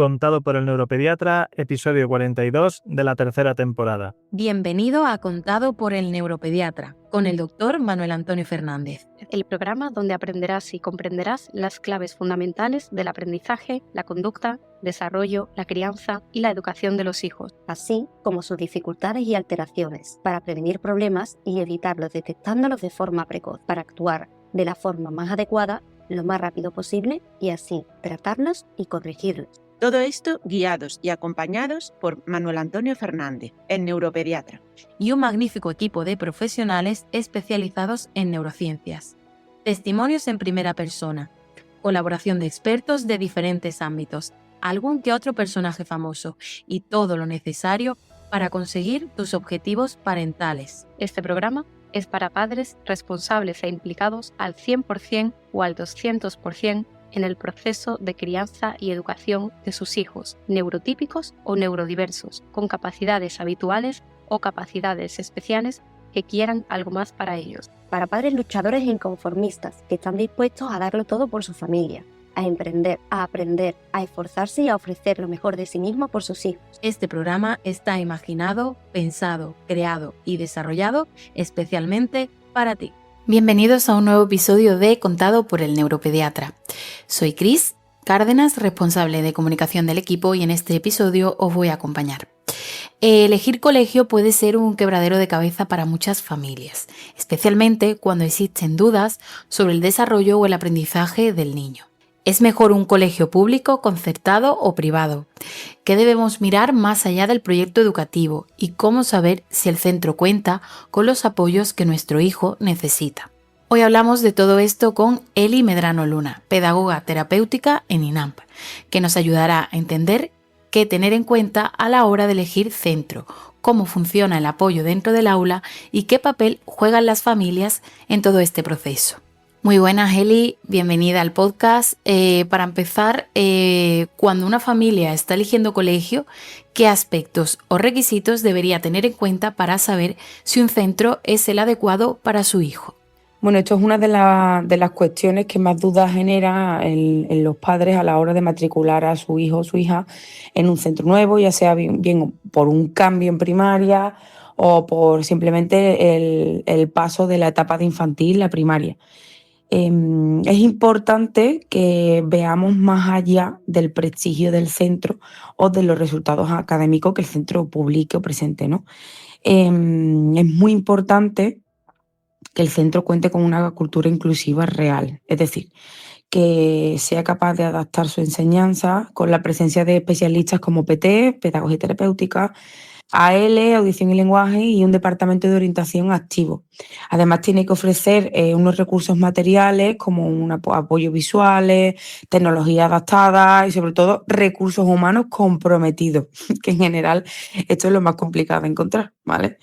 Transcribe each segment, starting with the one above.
Contado por el neuropediatra, episodio 42 de la tercera temporada. Bienvenido a Contado por el neuropediatra, con el doctor Manuel Antonio Fernández. El programa donde aprenderás y comprenderás las claves fundamentales del aprendizaje, la conducta, desarrollo, la crianza y la educación de los hijos, así como sus dificultades y alteraciones, para prevenir problemas y evitarlos detectándolos de forma precoz, para actuar de la forma más adecuada lo más rápido posible y así tratarlos y corregirlos. Todo esto guiados y acompañados por Manuel Antonio Fernández, el neuropediatra. Y un magnífico equipo de profesionales especializados en neurociencias. Testimonios en primera persona, colaboración de expertos de diferentes ámbitos, algún que otro personaje famoso y todo lo necesario para conseguir tus objetivos parentales. Este programa es para padres responsables e implicados al 100% o al 200% en el proceso de crianza y educación de sus hijos, neurotípicos o neurodiversos, con capacidades habituales o capacidades especiales que quieran algo más para ellos. Para padres luchadores e inconformistas que están dispuestos a darlo todo por su familia, a emprender, a aprender, a esforzarse y a ofrecer lo mejor de sí mismo por sus hijos. Este programa está imaginado, pensado, creado y desarrollado especialmente para ti. Bienvenidos a un nuevo episodio de Contado por el neuropediatra. Soy Cris Cárdenas, responsable de comunicación del equipo, y en este episodio os voy a acompañar. Elegir colegio puede ser un quebradero de cabeza para muchas familias, especialmente cuando existen dudas sobre el desarrollo o el aprendizaje del niño. ¿Es mejor un colegio público, concertado o privado? ¿Qué debemos mirar más allá del proyecto educativo? ¿Y cómo saber si el centro cuenta con los apoyos que nuestro hijo necesita? Hoy hablamos de todo esto con Eli Medrano Luna, pedagoga terapéutica en INAMP, que nos ayudará a entender qué tener en cuenta a la hora de elegir centro, cómo funciona el apoyo dentro del aula y qué papel juegan las familias en todo este proceso. Muy buenas, Eli, bienvenida al podcast. Para empezar, cuando una familia está eligiendo colegio, ¿qué aspectos o requisitos debería tener en cuenta para saber si un centro es el adecuado para su hijo? Bueno, esto es una de las cuestiones que más dudas genera en los padres a la hora de matricular a su hijo o su hija en un centro nuevo, ya sea bien por un cambio en primaria o por simplemente el paso de la etapa de infantil a primaria. Es importante que veamos más allá del prestigio del centro o de los resultados académicos que el centro publique o presente, ¿no? Es muy importante que el centro cuente con una cultura inclusiva real, es decir, que sea capaz de adaptar su enseñanza con la presencia de especialistas como PT, pedagogía terapéutica, AL, audición y lenguaje, y un departamento de orientación activo. Además, tiene que ofrecer unos recursos materiales como apoyos visuales, tecnología adaptada y, sobre todo, recursos humanos comprometidos, que en general esto es lo más complicado de encontrar, ¿vale?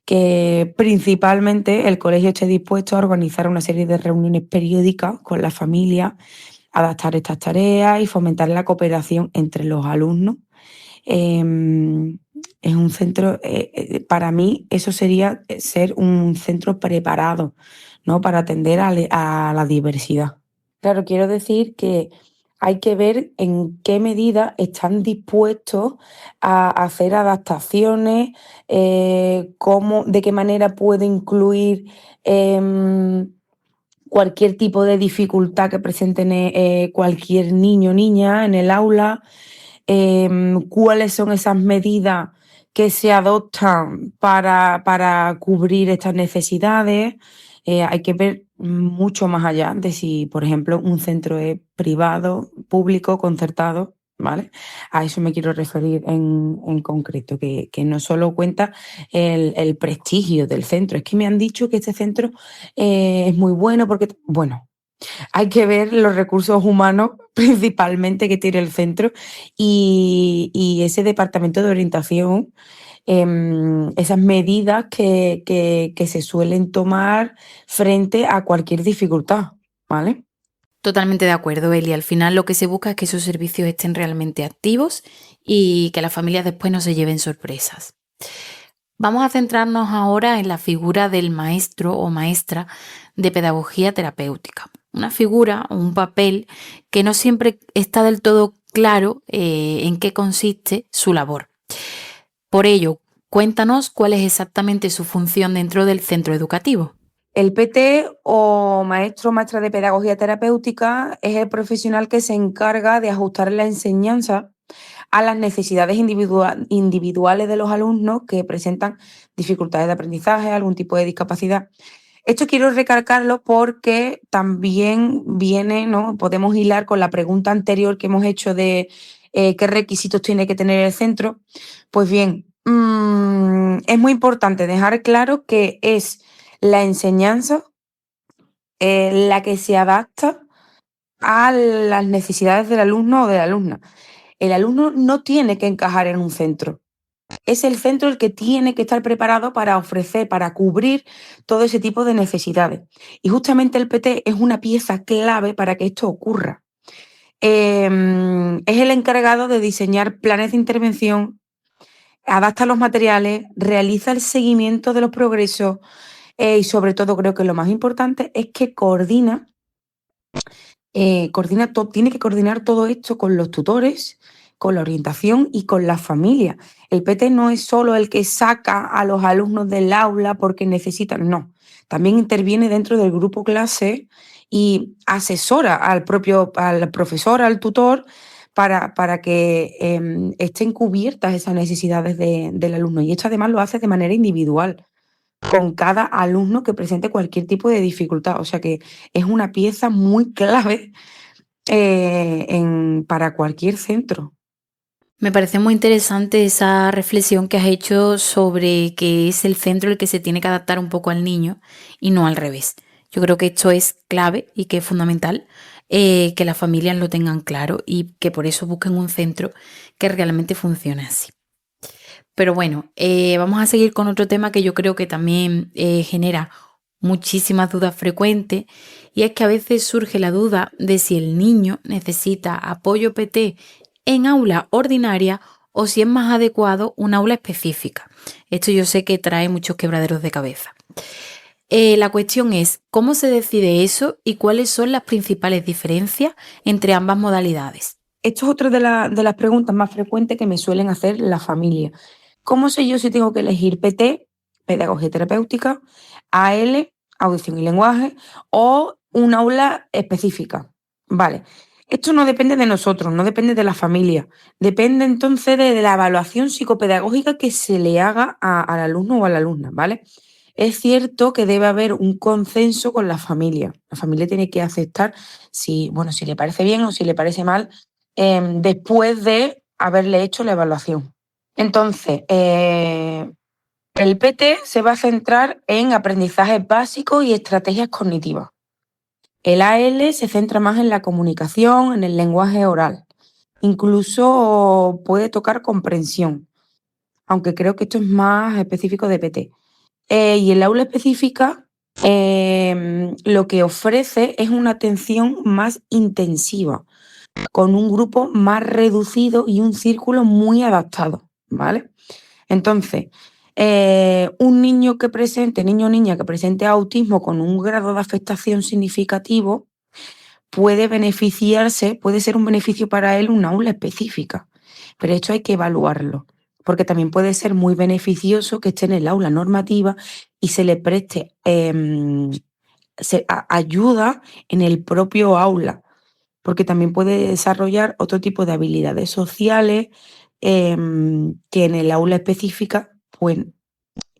Que principalmente el colegio esté dispuesto a organizar una serie de reuniones periódicas con la familia, adaptar estas tareas y fomentar la cooperación entre los alumnos. Es un centro, para mí eso sería ser un centro preparado, ¿no?, para atender a la diversidad. Claro, quiero decir que hay que ver en qué medida están dispuestos a hacer adaptaciones, de qué manera puede incluir cualquier tipo de dificultad que presente cualquier niño o niña en el aula. Cuáles son esas medidas que se adoptan para cubrir estas necesidades. Hay que ver mucho más allá de si, por ejemplo, un centro es privado, público, concertado, ¿vale? A eso me quiero referir en concreto, que no solo cuenta el prestigio del centro. Es que me han dicho que este centro es muy bueno porque, bueno, hay que ver los recursos humanos principalmente que tiene el centro y ese departamento de orientación, esas medidas que se suelen tomar frente a cualquier dificultad, ¿vale? Totalmente de acuerdo, Eli. Al final lo que se busca es que esos servicios estén realmente activos y que las familias después no se lleven sorpresas. Vamos a centrarnos ahora en la figura del maestro o maestra de pedagogía terapéutica. Una figura o un papel que no siempre está del todo claro en qué consiste su labor. Por ello, cuéntanos cuál es exactamente su función dentro del centro educativo. El PT o maestro o maestra de pedagogía terapéutica es el profesional que se encarga de ajustar la enseñanza a las necesidades individuales de los alumnos que presentan dificultades de aprendizaje, algún tipo de discapacidad. Esto quiero recalcarlo porque también viene, ¿no? Podemos hilar con la pregunta anterior que hemos hecho de qué requisitos tiene que tener el centro. Pues bien, es muy importante dejar claro que es la enseñanza la que se adapta a las necesidades del alumno o de la alumna. El alumno no tiene que encajar en un centro. Es el centro el que tiene que estar preparado para ofrecer, para cubrir todo ese tipo de necesidades. Y justamente el PT es una pieza clave para que esto ocurra. Es el encargado de diseñar planes de intervención, adapta los materiales, realiza el seguimiento de los progresos y sobre todo creo que lo más importante es que tiene que coordinar todo esto con los tutores, con la orientación y con la familia. El PT no es solo el que saca a los alumnos del aula porque necesitan, no. También interviene dentro del grupo clase y asesora al profesor, al tutor, para que estén cubiertas esas necesidades del alumno. Y esto además lo hace de manera individual, con cada alumno que presente cualquier tipo de dificultad. O sea que es una pieza muy clave para cualquier centro. Me parece muy interesante esa reflexión que has hecho sobre que es el centro el que se tiene que adaptar un poco al niño y no al revés. Yo creo que esto es clave y que es fundamental que las familias lo tengan claro y que por eso busquen un centro que realmente funcione así. Pero bueno, vamos a seguir con otro tema que yo creo que también genera muchísimas dudas frecuentes, y es que a veces surge la duda de si el niño necesita apoyo PT en aula ordinaria o si es más adecuado un aula específica. Esto yo sé que trae muchos quebraderos de cabeza. La cuestión es, ¿cómo se decide eso y cuáles son las principales diferencias entre ambas modalidades? Esto es otra de las preguntas más frecuentes que me suelen hacer las familias. ¿Cómo sé yo si tengo que elegir PT, pedagogía terapéutica, AL, audición y lenguaje, o un aula específica? Vale, esto no depende de nosotros, no depende de la familia, depende entonces de la evaluación psicopedagógica que se le haga al alumno o a la alumna, ¿vale? Es cierto que debe haber un consenso con la familia. La familia tiene que aceptar si le parece bien o si le parece mal después de haberle hecho la evaluación. Entonces, el PT se va a centrar en aprendizajes básicos y estrategias cognitivas. El AL se centra más en la comunicación, en el lenguaje oral. Incluso puede tocar comprensión, aunque creo que esto es más específico de PT. Y el aula específica lo que ofrece es una atención más intensiva, con un grupo más reducido y un círculo muy adaptado, ¿vale? Entonces, un niño o niña que presente autismo con un grado de afectación significativo puede ser un beneficio para él una aula específica, pero esto hay que evaluarlo, porque también puede ser muy beneficioso que esté en el aula normativa y se le preste ayuda en el propio aula, porque también puede desarrollar otro tipo de habilidades sociales que en el aula específica, pues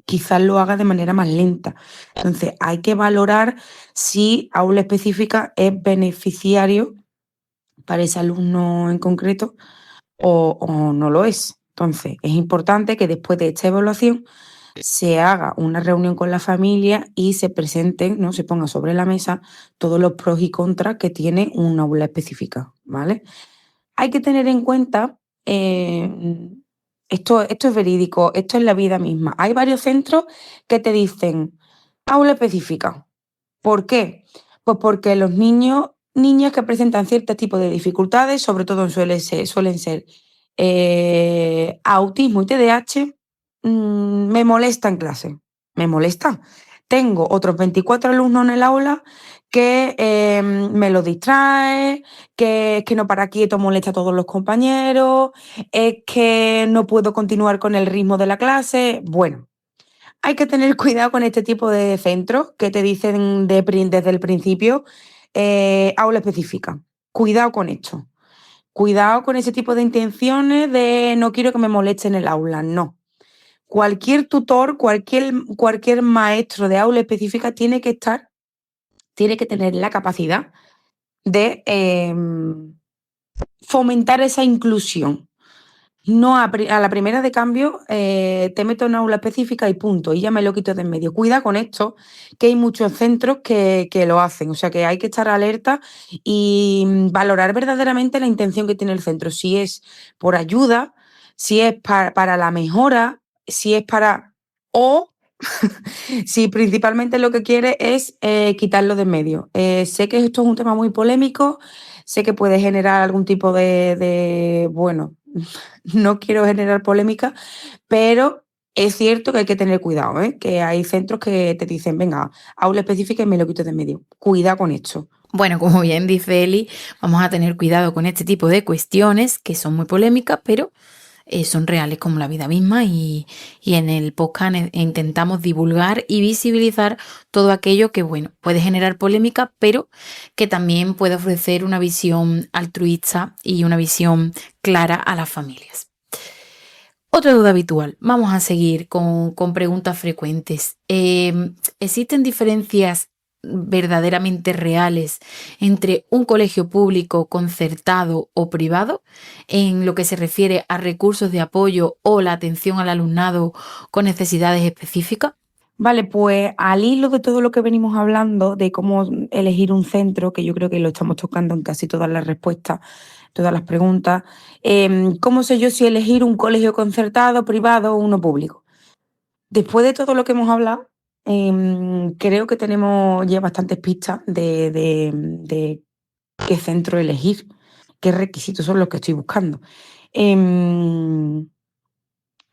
quizás lo haga de manera más lenta. Entonces, hay que valorar si aula específica es beneficiario para ese alumno en concreto o no lo es. Entonces, es importante que después de esta evaluación se haga una reunión con la familia y se presenten, ¿no? Se ponga sobre la mesa todos los pros y contras que tiene una aula específica, ¿vale? Hay que tener en cuenta, esto es verídico, esto es la vida misma. Hay varios centros que te dicen aula específica. ¿Por qué? Pues porque los niñas que presentan ciertos tipos de dificultades, sobre todo suelen ser autismo y TDAH, me molesta en clase, me molesta. Tengo otros 24 alumnos en el aula que me lo distrae, que es que no para quieto, molesta a todos los compañeros, es que no puedo continuar con el ritmo de la clase. Bueno, hay que tener cuidado con este tipo de centros que te dicen desde el principio aula específica. Cuidado con esto. Cuidado con ese tipo de intenciones de no quiero que me moleste en el aula. No. Cualquier tutor, cualquier maestro de aula específica tiene que tener la capacidad de fomentar esa inclusión. No a la primera de cambio te meto en una aula específica y punto, y ya me lo quito de en medio. Cuida con esto, que hay muchos centros que lo hacen, o sea que hay que estar alerta y valorar verdaderamente la intención que tiene el centro, si es por ayuda, si es para la mejora, si es para... o si principalmente lo que quiere es quitarlo de en medio. Sé que esto es un tema muy polémico, sé que puede generar algún tipo bueno, no quiero generar polémica, pero es cierto que hay que tener cuidado, ¿eh? Que hay centros que te dicen, venga, aula específica y me lo quito de en medio. Cuidado con esto. Bueno, como bien dice Eli, vamos a tener cuidado con este tipo de cuestiones que son muy polémicas, pero son reales como la vida misma y en el podcast intentamos divulgar y visibilizar todo aquello que, bueno, puede generar polémica, pero que también puede ofrecer una visión altruista y una visión clara a las familias. Otra duda habitual. Vamos a seguir con preguntas frecuentes. ¿Existen diferencias verdaderamente reales entre un colegio público, concertado o privado en lo que se refiere a recursos de apoyo o la atención al alumnado con necesidades específicas? Vale, pues al hilo de todo lo que venimos hablando, de cómo elegir un centro, que yo creo que lo estamos tocando en casi todas las respuestas, todas las preguntas, ¿cómo sé yo si elegir un colegio concertado, privado o uno público? Después de todo lo que hemos hablado, creo que tenemos ya bastantes pistas de qué centro elegir, qué requisitos son los que estoy buscando.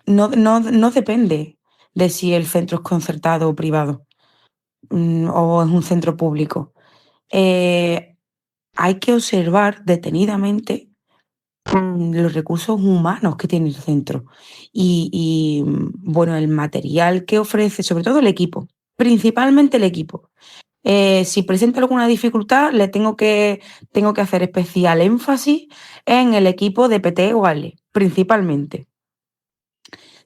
No depende de si el centro es concertado o privado o es un centro público. Hay que observar detenidamente los recursos humanos que tiene el centro y, bueno, el material que ofrece, sobre todo el equipo, principalmente el equipo. Si presenta alguna dificultad, tengo que hacer especial énfasis en el equipo de PT o ALE, principalmente.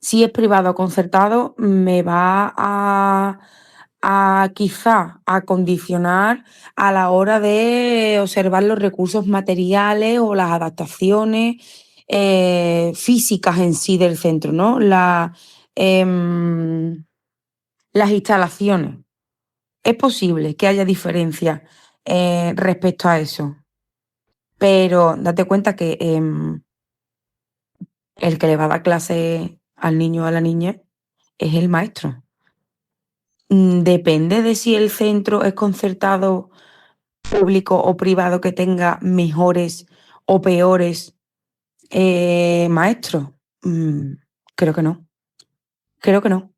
Si es privado o concertado, me va a quizá a condicionar a la hora de observar los recursos materiales o las adaptaciones físicas en sí del centro, ¿no? Las instalaciones. Es posible que haya diferencias respecto a eso, pero date cuenta que el que le va a dar clase al niño o a la niña es el maestro. Depende de si el centro es concertado, público o privado, que tenga mejores o peores maestros. Creo que no. Creo que no.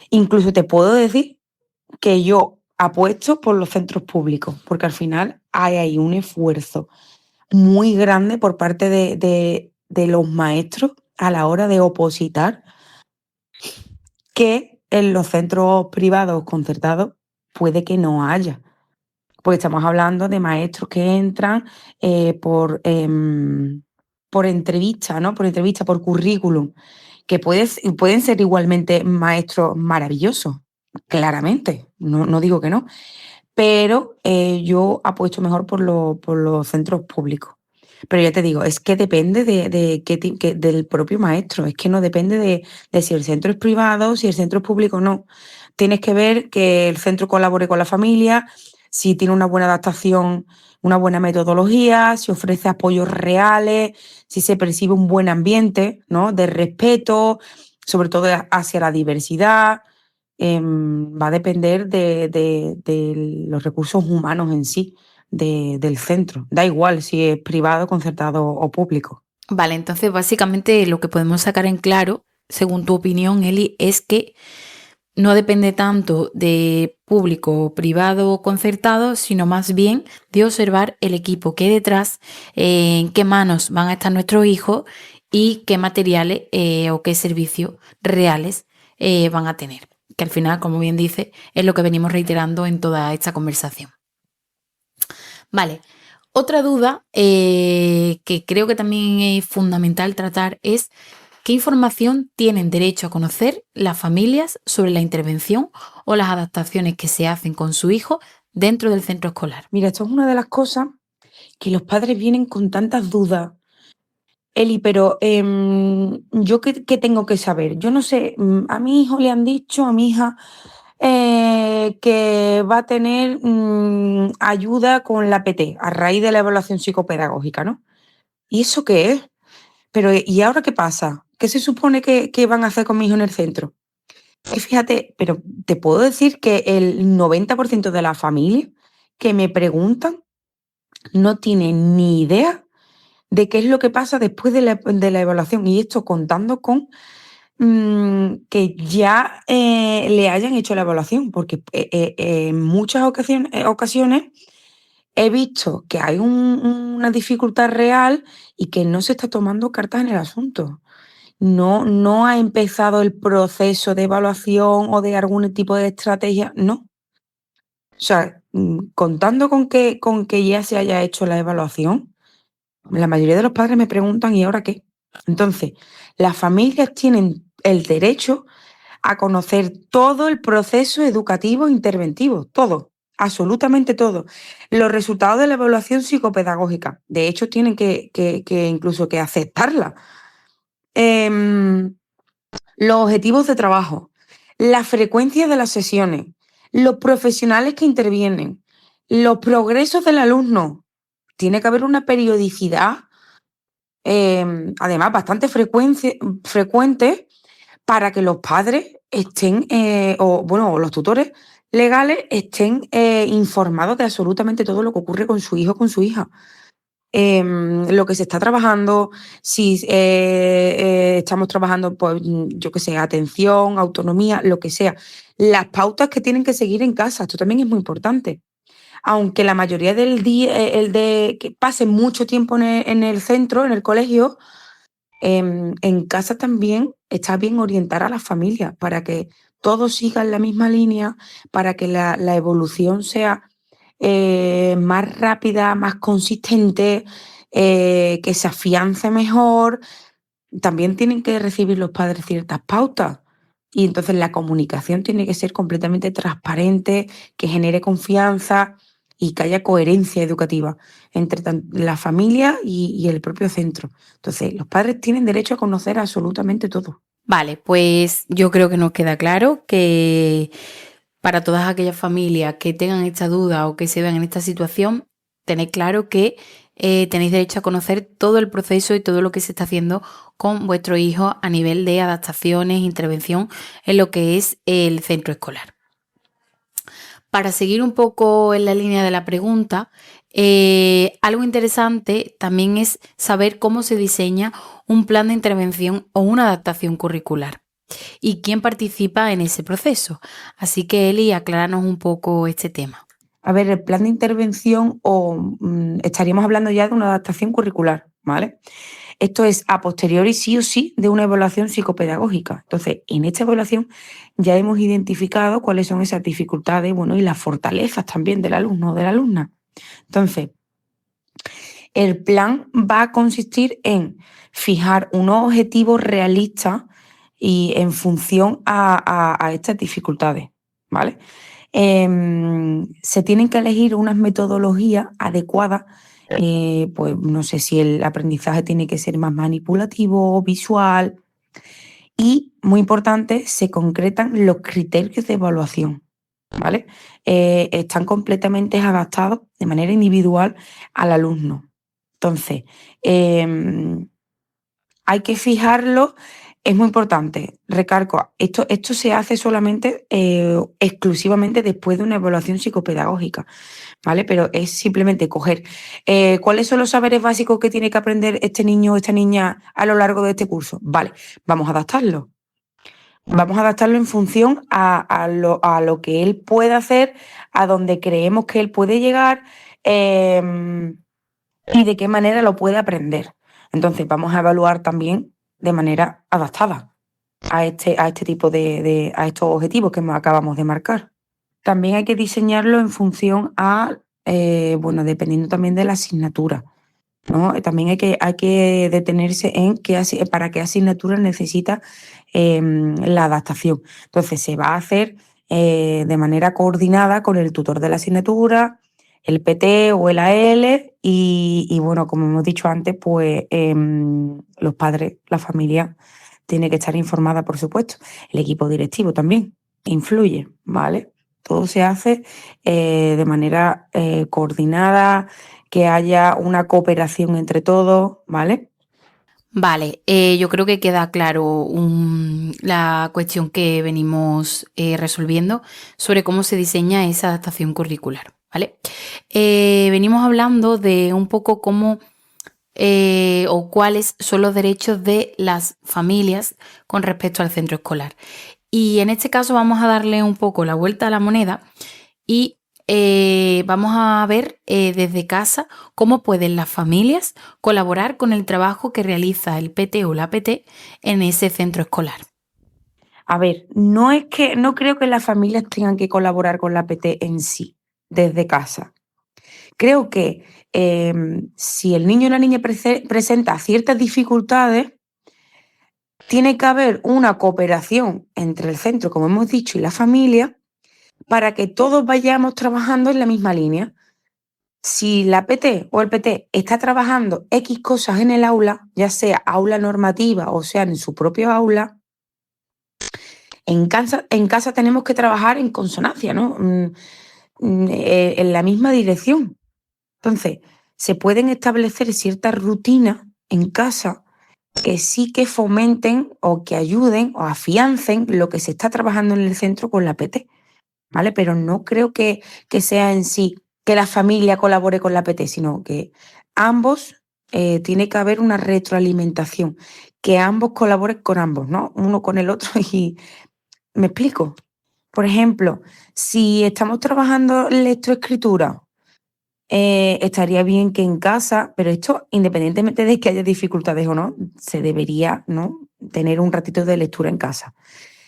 Incluso te puedo decir que yo apuesto por los centros públicos, porque al final hay ahí un esfuerzo muy grande por parte de los maestros a la hora de opositar, que en los centros privados concertados puede que no haya. Porque estamos hablando de maestros que entran por entrevista, ¿no? Por entrevista, por currículum, que pueden ser igualmente maestros maravillosos, claramente, no digo que no, pero yo apuesto mejor por los centros públicos. Pero ya te digo, es que depende del propio maestro, es que no depende de si el centro es privado, si el centro es público o no. Tienes que ver que el centro colabore con la familia, si tiene una buena adaptación, una buena metodología, si ofrece apoyos reales, si se percibe un buen ambiente, ¿no? De respeto, sobre todo hacia la diversidad. Va a depender de los recursos humanos en sí del centro. Da igual si es privado, concertado o público. Vale, entonces básicamente lo que podemos sacar en claro, según tu opinión, Eli, es que no depende tanto de público, privado, concertado, sino más bien de observar el equipo que hay detrás, en qué manos van a estar nuestros hijos y qué materiales o qué servicios reales van a tener. Que al final, como bien dice, es lo que venimos reiterando en toda esta conversación. Vale, otra duda que creo que también es fundamental tratar es ¿qué información tienen derecho a conocer las familias sobre la intervención o las adaptaciones que se hacen con su hijo dentro del centro escolar? Mira, esto es una de las cosas que los padres vienen con tantas dudas. Eli, pero ¿yo qué tengo que saber? Yo no sé, a mi hijo le han dicho, a mi hija, que va a tener ayuda con la PT a raíz de la evaluación psicopedagógica, ¿no? ¿Y eso qué es? Pero, ¿y ahora qué pasa? ¿Qué se supone que van a hacer con mi hijo en el centro? Y fíjate, pero te puedo decir que el 90% de las familias que me preguntan no tienen ni idea de qué es lo que pasa después de la evaluación. Y esto contando con que ya le hayan hecho la evaluación, porque en muchas ocasiones he visto que hay una dificultad real y que no se está tomando cartas en el asunto. No ha empezado el proceso de evaluación o de algún tipo de estrategia, no. O sea, contando con que ya se haya hecho la evaluación, la mayoría de los padres me preguntan, ¿y ahora qué? Entonces, las familias tienen el derecho a conocer todo el proceso educativo interventivo, todo, absolutamente todo. Los resultados de la evaluación psicopedagógica, de hecho, tienen que incluso que aceptarla. Los objetivos de trabajo, la frecuencia de las sesiones, los profesionales que intervienen, los progresos del alumno. Tiene que haber una periodicidad, además bastante frecuente, para que los padres estén, o los tutores legales estén informados de absolutamente todo lo que ocurre con su hijo o con su hija. Lo que se está trabajando, si estamos trabajando, pues, yo qué sé, atención, autonomía, lo que sea. Las pautas que tienen que seguir en casa, esto también es muy importante. Aunque la mayoría del día, que pasen mucho tiempo en el centro, en el colegio, en casa también está bien orientar a las familias para que todos sigan la misma línea, para que la evolución sea más rápida, más consistente, que se afiance mejor. También tienen que recibir los padres ciertas pautas. Y entonces la comunicación tiene que ser completamente transparente, que genere confianza y que haya coherencia educativa entre la familia y el propio centro. Entonces, los padres tienen derecho a conocer absolutamente todo. Vale, pues yo creo que nos queda claro que para todas aquellas familias que tengan esta duda o que se vean en esta situación, tenéis claro que tenéis derecho a conocer todo el proceso y todo lo que se está haciendo con vuestro hijo a nivel de adaptaciones, intervención en lo que es el centro escolar. Para seguir un poco en la línea de la pregunta, algo interesante también es saber cómo se diseña un plan de intervención o una adaptación curricular y quién participa en ese proceso. Así que, Eli, acláranos un poco este tema. A ver, el plan de intervención estaríamos hablando ya de una adaptación curricular, ¿vale? Esto es a posteriori sí o sí de una evaluación psicopedagógica. Entonces, en esta evaluación ya hemos identificado cuáles son esas dificultades, bueno, y las fortalezas también del alumno o de la alumna. Entonces, el plan va a consistir en fijar unos objetivos realistas y en función a estas dificultades, ¿vale? Se tienen que elegir unas metodologías adecuadas, pues no sé si el aprendizaje tiene que ser más manipulativo, visual, y, muy importante, se concretan los criterios de evaluación, ¿vale? Están completamente adaptados de manera individual al alumno. Entonces, hay que fijarlo. Es muy importante, recalco, esto se hace solamente, exclusivamente después de una evaluación psicopedagógica, ¿vale? Pero es simplemente coger cuáles son los saberes básicos que tiene que aprender este niño o esta niña a lo largo de este curso. Vale, vamos a adaptarlo. Vamos a adaptarlo en función a lo que él puede hacer, a donde creemos que él puede llegar y de qué manera lo puede aprender. Entonces vamos a evaluar también de manera adaptada a este tipo a estos objetivos que acabamos de marcar. También hay que diseñarlo en función dependiendo también de la asignatura, ¿no? También hay que detenerse en para qué asignatura necesita la adaptación. Entonces se va a hacer de manera coordinada con el tutor de la asignatura, el PT o el AL y bueno, como hemos dicho antes, pues los padres, la familia tiene que estar informada, por supuesto. El equipo directivo también influye, ¿vale? Todo se hace de manera coordinada, que haya una cooperación entre todos, ¿vale? Vale, yo creo que queda claro la cuestión que venimos resolviendo sobre cómo se diseña esa adaptación curricular, ¿vale? Venimos hablando de un poco cómo o cuáles son los derechos de las familias con respecto al centro escolar. Y en este caso vamos a darle un poco la vuelta a la moneda y vamos a ver desde casa cómo pueden las familias colaborar con el trabajo que realiza el PT o la PT en ese centro escolar. A ver, no creo que las familias tengan que colaborar con la PT en sí, desde casa. Creo que si el niño o la niña presenta ciertas dificultades, tiene que haber una cooperación entre el centro, como hemos dicho, y la familia, para que todos vayamos trabajando en la misma línea. Si la PT o el PT está trabajando X cosas en el aula, ya sea aula normativa o sea en su propio aula, en casa tenemos que trabajar en consonancia, ¿no? En la misma dirección. Entonces, se pueden establecer ciertas rutinas en casa que sí que fomenten o que ayuden o afiancen lo que se está trabajando en el centro con la PT, ¿vale? Pero no creo que sea en sí que la familia colabore con la PT, sino que ambos, tiene que haber una retroalimentación, que ambos colaboren con ambos, ¿no? Uno con el otro y... ¿Me explico? Por ejemplo, si estamos trabajando lectoescritura, estaría bien que en casa, pero esto independientemente de que haya dificultades o no, se debería, ¿no?, tener un ratito de lectura en casa.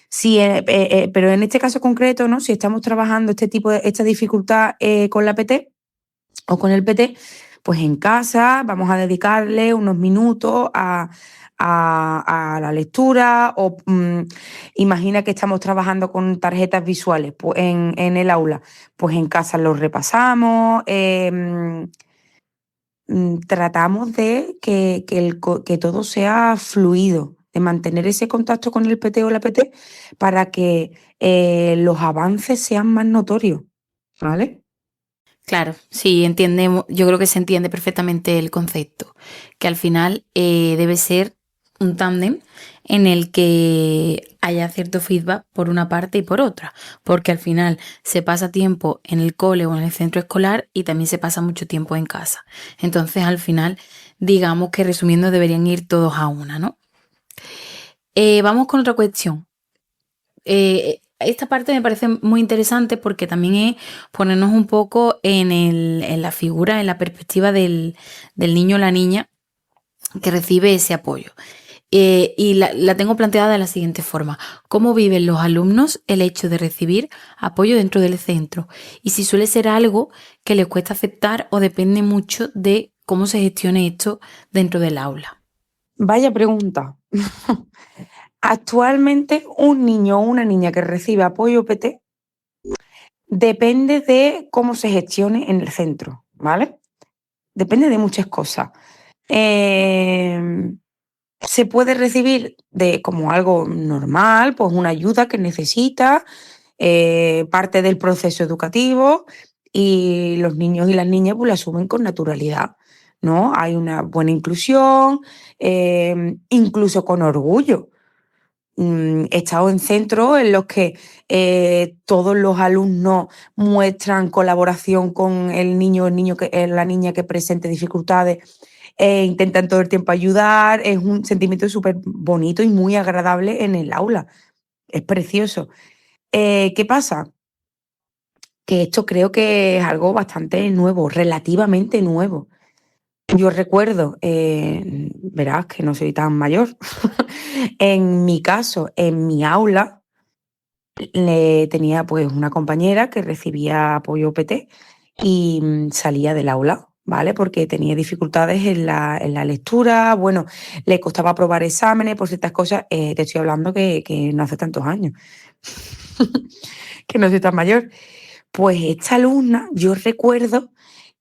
Pero en este caso concreto, ¿no?, si estamos trabajando esta dificultad con la PT o con el PT, pues en casa vamos a dedicarle unos minutos a la lectura o imagina que estamos trabajando con tarjetas visuales pues en el aula, pues en casa los repasamos, tratamos de que todo sea fluido, de mantener ese contacto con el PT o la PT para que los avances sean más notorios, ¿vale? Claro, sí, entendemos, yo creo que se entiende perfectamente el concepto, que al final debe ser un tándem en el que haya cierto feedback por una parte y por otra, porque al final se pasa tiempo en el cole o en el centro escolar y también se pasa mucho tiempo en casa. Entonces, al final, digamos que resumiendo, deberían ir todos a una, ¿no? Vamos con otra cuestión. Esta parte me parece muy interesante porque también es ponernos un poco en la figura, en la perspectiva del niño o la niña que recibe ese apoyo. Y la tengo planteada de la siguiente forma. ¿Cómo viven los alumnos el hecho de recibir apoyo dentro del centro? Y si suele ser algo que les cuesta aceptar o depende mucho de cómo se gestione esto dentro del aula. Vaya pregunta. Actualmente, un niño o una niña que recibe apoyo PT depende de cómo se gestione en el centro, ¿vale? Depende de muchas cosas. Se puede recibir como algo normal, pues una ayuda que necesita, parte del proceso educativo y los niños y las niñas pues la asumen con naturalidad, ¿no? Hay una buena inclusión, incluso con orgullo. He estado en centros en los que todos los alumnos muestran colaboración con el niño la niña que presente dificultades, intentan todo el tiempo ayudar, es un sentimiento súper bonito y muy agradable en el aula. es precioso. ¿Qué pasa? Que esto creo que es algo bastante nuevo, relativamente nuevo. Yo recuerdo, verás que no soy tan mayor, en mi caso, en mi aula, tenía pues una compañera que recibía apoyo PT y salía del aula, ¿vale? Porque tenía dificultades en la lectura, bueno, le costaba aprobar exámenes por ciertas cosas. Te estoy hablando que no hace tantos años, que no soy tan mayor. Pues esta alumna, yo recuerdo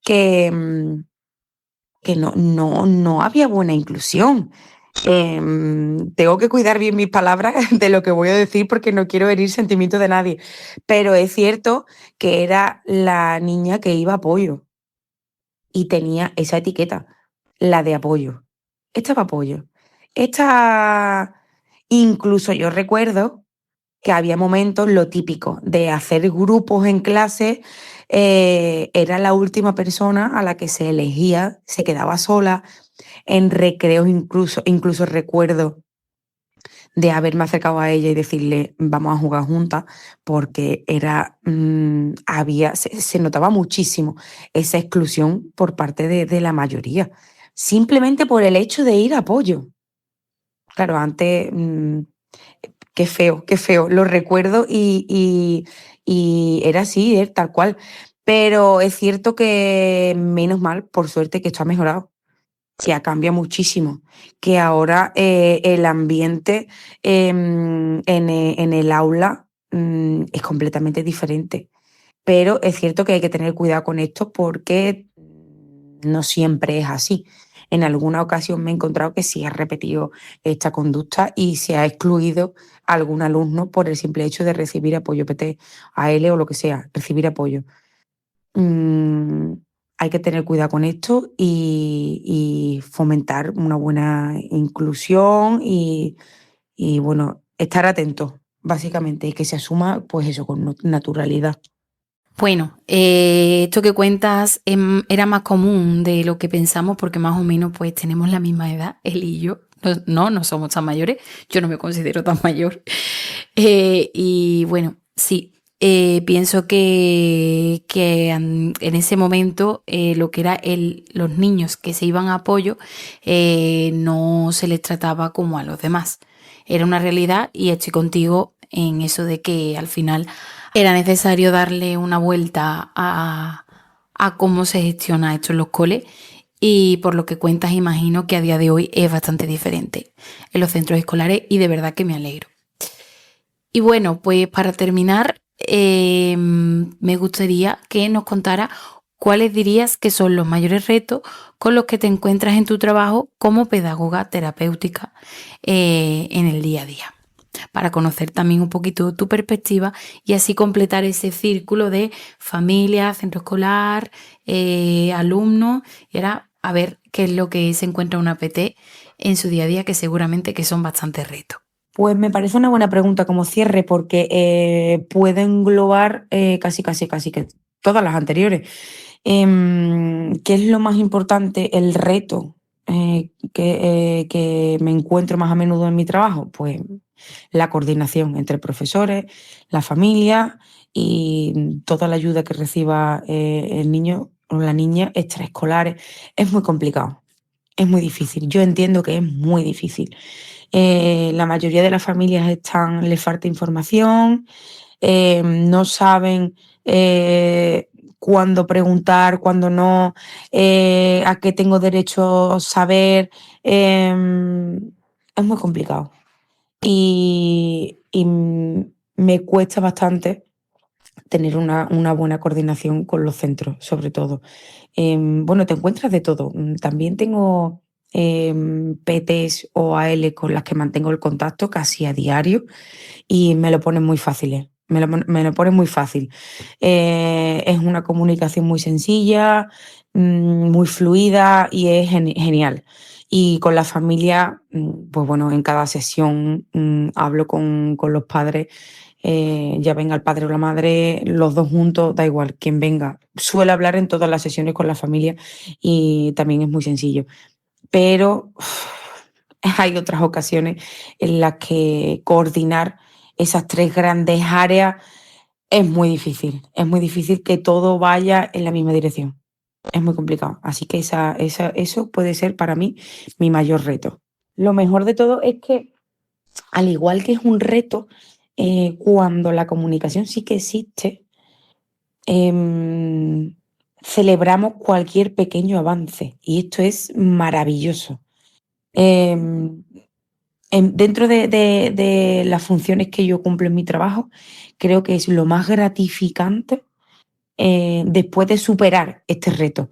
que, que no había buena inclusión. Tengo que cuidar bien mis palabras de lo que voy a decir porque no quiero herir sentimientos de nadie, pero es cierto que era la niña que iba a apoyo y tenía esa etiqueta, la de apoyo. Esta va a apoyo. Esta, incluso yo recuerdo que había momentos, lo típico, de hacer grupos en clase, era la última persona a la que se elegía, se quedaba sola, en recreos incluso recuerdo de haberme acercado a ella y decirle, vamos a jugar juntas, porque se notaba muchísimo esa exclusión por parte de la mayoría, simplemente por el hecho de ir a apoyo. Claro, antes, qué feo, lo recuerdo y era así, tal cual. Pero es cierto que menos mal, por suerte, que esto ha mejorado, que ha cambiado muchísimo, que ahora el ambiente en el aula es completamente diferente. Pero es cierto que hay que tener cuidado con esto porque no siempre es así. En alguna ocasión me he encontrado que sí ha repetido esta conducta y se ha excluido a algún alumno por el simple hecho de recibir apoyo PT, AL o lo que sea, recibir apoyo. Mm, Hay que tener cuidado con esto y fomentar una buena inclusión y, bueno, estar atentos, básicamente, y que se asuma, pues eso, con naturalidad. Bueno, esto que cuentas era más común de lo que pensamos porque más o menos pues tenemos la misma edad, él y yo. No somos tan mayores, yo no me considero tan mayor. Y bueno, sí, pienso que en ese momento lo que era los niños que se iban a apoyo no se les trataba como a los demás. Era una realidad y estoy contigo en eso de que al final era necesario darle una vuelta a cómo se gestiona esto en los coles y por lo que cuentas imagino que a día de hoy es bastante diferente en los centros escolares y de verdad que me alegro. Y bueno, pues para terminar, me gustaría que nos contara cuáles dirías que son los mayores retos con los que te encuentras en tu trabajo como pedagoga terapéutica en el día a día, para conocer también un poquito tu perspectiva y así completar ese círculo de familia, centro escolar, alumnos, y ahora a ver qué es lo que se encuentra una PT en su día a día, que seguramente que son bastantes retos. Pues me parece una buena pregunta como cierre porque puede englobar casi que todas las anteriores. ¿Qué es lo más importante? El reto que me encuentro más a menudo en mi trabajo, pues la coordinación entre profesores, la familia y toda la ayuda que reciba el niño o la niña extraescolares. Es muy complicado, es muy difícil. Yo entiendo que es muy difícil. La mayoría de las familias les falta información, no saben cuándo preguntar, cuándo no, a qué tengo derecho a saber. Es muy complicado. Y me cuesta bastante tener una buena coordinación con los centros, sobre todo. Bueno, te encuentras de todo. También tengo PTs o AL con las que mantengo el contacto casi a diario y me lo ponen muy fácil. Me lo ponen muy fácil. Es una comunicación muy sencilla, muy fluida y es genial. Y con la familia, pues bueno, en cada sesión hablo con los padres, ya venga el padre o la madre, los dos juntos, da igual, quien venga. Suelo hablar en todas las sesiones con la familia y también es muy sencillo. Pero hay otras ocasiones en las que coordinar esas 3 grandes áreas, es muy difícil que todo vaya en la misma dirección. Es muy complicado. Así que eso puede ser para mí mi mayor reto. Lo mejor de todo es que, al igual que es un reto, cuando la comunicación sí que existe, celebramos cualquier pequeño avance y esto es maravilloso. Dentro de las funciones que yo cumplo en mi trabajo, creo que es lo más gratificante después de superar este reto.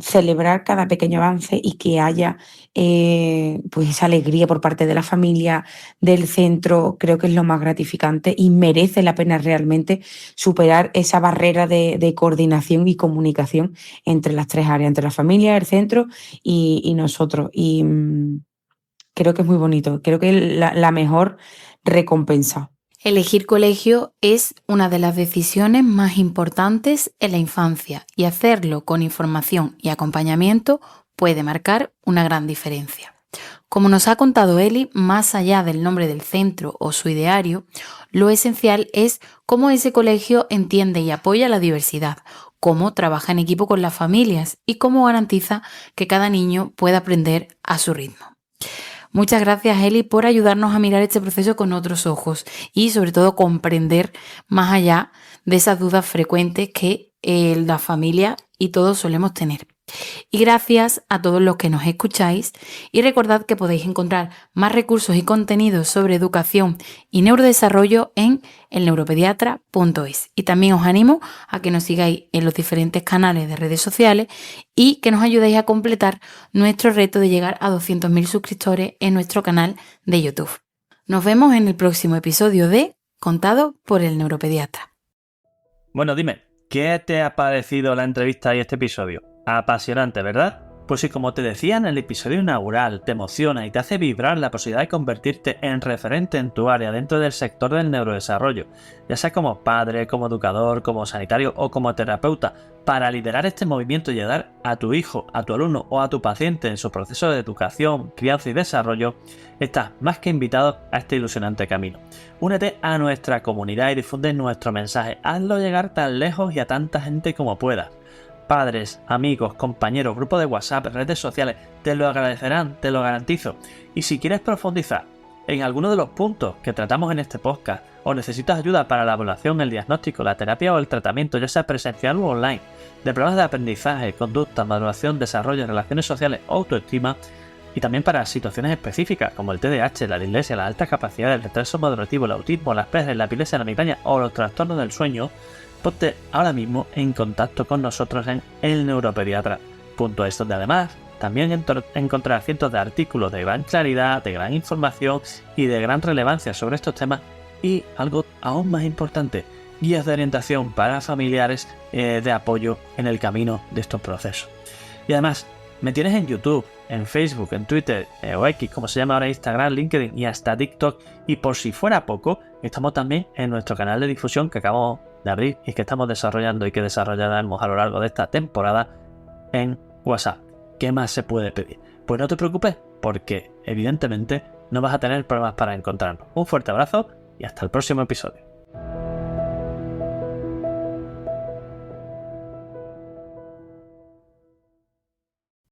Celebrar cada pequeño avance y que haya pues esa alegría por parte de la familia, del centro, creo que es lo más gratificante y merece la pena realmente superar esa barrera de coordinación y comunicación entre las 3 áreas, entre la familia, el centro y nosotros. Y creo que es muy bonito, creo que es la mejor recompensa. Elegir colegio es una de las decisiones más importantes en la infancia y hacerlo con información y acompañamiento puede marcar una gran diferencia. Como nos ha contado Eli, más allá del nombre del centro o su ideario, lo esencial es cómo ese colegio entiende y apoya la diversidad, cómo trabaja en equipo con las familias y cómo garantiza que cada niño pueda aprender a su ritmo. Muchas gracias, Eli, por ayudarnos a mirar este proceso con otros ojos y sobre todo comprender más allá de esas dudas frecuentes que la familia y todos solemos tener. Y gracias a todos los que nos escucháis y recordad que podéis encontrar más recursos y contenidos sobre educación y neurodesarrollo en elneuropediatra.es. Y también os animo a que nos sigáis en los diferentes canales de redes sociales y que nos ayudéis a completar nuestro reto de llegar a 200.000 suscriptores en nuestro canal de YouTube. Nos vemos en el próximo episodio de Contado por el Neuropediatra. Bueno, dime, ¿qué te ha parecido la entrevista y este episodio? Apasionante, ¿verdad? Pues si, como te decía en el episodio inaugural, te emociona y te hace vibrar la posibilidad de convertirte en referente en tu área dentro del sector del neurodesarrollo, ya sea como padre, como educador, como sanitario o como terapeuta, para liderar este movimiento y ayudar a tu hijo, a tu alumno o a tu paciente en su proceso de educación, crianza y desarrollo, estás más que invitado a este ilusionante camino. Únete a nuestra comunidad y difunde nuestro mensaje. Hazlo llegar tan lejos y a tanta gente como puedas. Padres, amigos, compañeros, grupos de WhatsApp, redes sociales, te lo agradecerán, te lo garantizo. Y si quieres profundizar en alguno de los puntos que tratamos en este podcast o necesitas ayuda para la evaluación, el diagnóstico, la terapia o el tratamiento, ya sea presencial o online, de problemas de aprendizaje, conducta, maduración, desarrollo, relaciones sociales, autoestima, y también para situaciones específicas como el TDAH, la dislexia, las altas capacidades, el retraso madurativo, el autismo, las Asperger, la epilepsia, la migraña o los trastornos del sueño, ponte ahora mismo en contacto con nosotros en elneuropediatra.es, donde además también encontrarás cientos de artículos de gran claridad, de gran información y de gran relevancia sobre estos temas y, algo aún más importante, guías de orientación para familiares de apoyo en el camino de estos procesos. Y además, me tienes en YouTube, en Facebook, en Twitter o X, como se llama ahora, Instagram, LinkedIn y hasta TikTok. Y por si fuera poco, estamos también en nuestro canal de difusión que acabamos de abrir y que estamos desarrollando y que desarrollaremos a lo largo de esta temporada en WhatsApp. ¿Qué más se puede pedir? Pues no te preocupes, porque evidentemente no vas a tener problemas para encontrarnos. Un fuerte abrazo y hasta el próximo episodio.